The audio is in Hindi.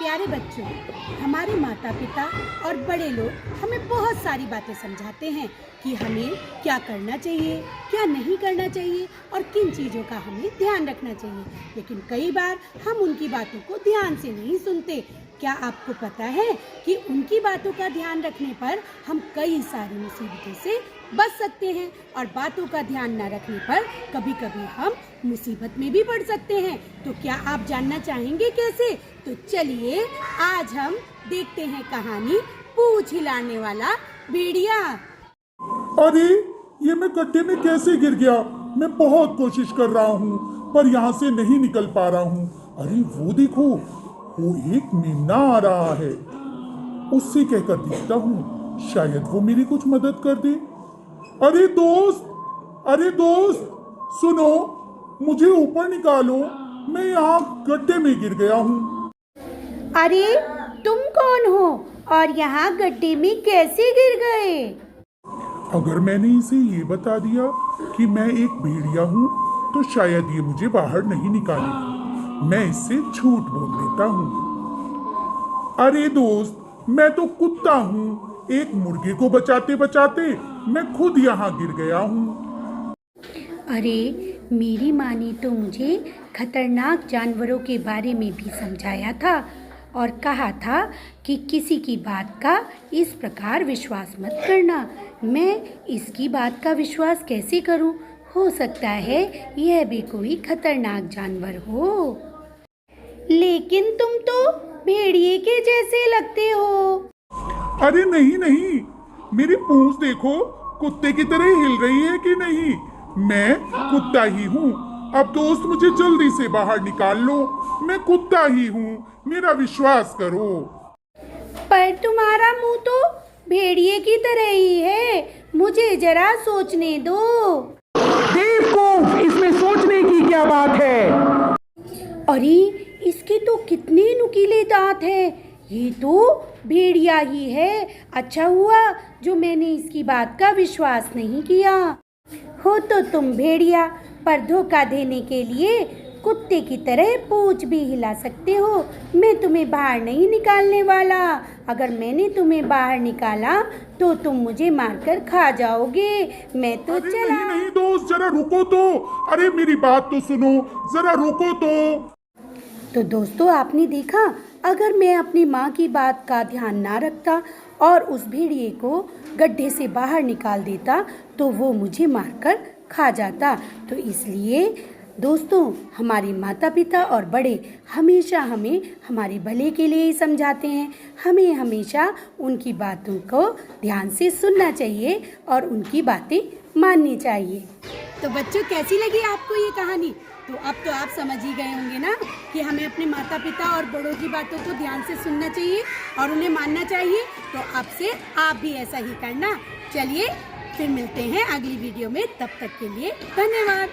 प्यारे बच्चों, हमारे माता पिता और बड़े लोग हमें बहुत सारी बातें समझाते हैं कि हमें क्या करना चाहिए, क्या नहीं करना चाहिए और किन चीज़ों का हमें ध्यान रखना चाहिए। लेकिन कई बार हम उनकी बातों को ध्यान से नहीं सुनते। क्या आपको पता है कि उनकी बातों का ध्यान रखने पर हम कई सारी मुसीबतों से बच सकते हैं और बातों का ध्यान न रखने पर कभी कभी हम मुसीबत में भी पड़ सकते हैं। तो क्या आप जानना चाहेंगे कैसे? तो चलिए आज हम देखते हैं कहानी पूंछ हिलाने वाला भेड़िया। अरे ये मैं गड्ढे में कैसे गिर गया? मैं बहुत कोशिश कर रहा हूँ पर यहाँ से नहीं निकल पा रहा हूँ। अरे वो देखो, वो एक मेमना आ रहा है। उससे कहकर देखता हूँ, शायद वो मेरी कुछ मदद कर दे। अरे दोस्त, सुनो, मुझे ऊपर निकालो, मैं यहाँ गड्ढे में गिर गया हूँ। अरे तुम कौन हो और यहाँ गड्ढे में कैसे गिर गए? अगर मैंने इसे ये बता दिया कि मैं एक भेड़िया हूँ तो शायद ये मुझे बाहर नहीं निकालेगी। मैं इससे झूठ बोल देता हूँ। अरे दोस्त, मैं तो कुत्ता हूँ। एक मुर्गे को बचाते बचाते मैं खुद यहाँ गिर गया हूँ। अरे मेरी माँ ने तो मुझे खतरनाक जानवरों के बारे में भी समझाया था और कहा था कि किसी की बात का इस प्रकार विश्वास मत करना। मैं इसकी बात का विश्वास कैसे करूं? हो सकता है यह भी कोई खतरनाक जानवर हो। लेकिन तुम तो भेड़िए के जैसे लगते हो। अरे नहीं, मेरी पूंछ देखो, कुत्ते की तरह हिल रही है कि नहीं? मैं कुत्ता ही हूँ। अब दोस्त मुझे जल्दी से बाहर निकाल लो, मैं कुत्ता ही हूँ, मेरा विश्वास करो। पर तुम्हारा मुंह तो भेड़िए की तरह ही है, मुझे जरा सोचने दो। बेवकूफ, इसमें सोचने की क्या बात है? अरे इसके तो कितने नुकीले दांत हैं। ये तो भेड़िया ही है। अच्छा हुआ जो मैंने इसकी बात का विश्वास नहीं किया। हो तो तुम भेड़िया, पर धोखा देने के लिए कुत्ते की तरह पूंछ भी हिला सकते हो। मैं तुम्हें बाहर नहीं निकालने वाला। अगर मैंने तुम्हें बाहर निकाला तो तुम मुझे मारकर खा जाओगे। मैं तो चला। नहीं दोस्त, जरा रुको तो। अरे मेरी बात तो सुनो, जरा रुको तो दोस्तों, आपने देखा, अगर मैं अपनी माँ की बात का ध्यान ना रखता और उस भेड़िए को गड्ढे से बाहर निकाल देता तो वो मुझे मारकर खा जाता। तो इसलिए दोस्तों, हमारे माता पिता और बड़े हमेशा हमें हमारे भले के लिए ही समझाते हैं। हमें हमेशा उनकी बातों को ध्यान से सुनना चाहिए और उनकी बातें माननी चाहिए। तो बच्चों, कैसी लगी आपको ये कहानी? तो अब तो आप समझ ही गए होंगे ना कि हमें अपने माता पिता और बड़ों की बातों को ध्यान से सुनना चाहिए और उन्हें मानना चाहिए। तो अब से आप भी ऐसा ही करना। चलिए फिर मिलते हैं अगली वीडियो में। तब तक के लिए धन्यवाद।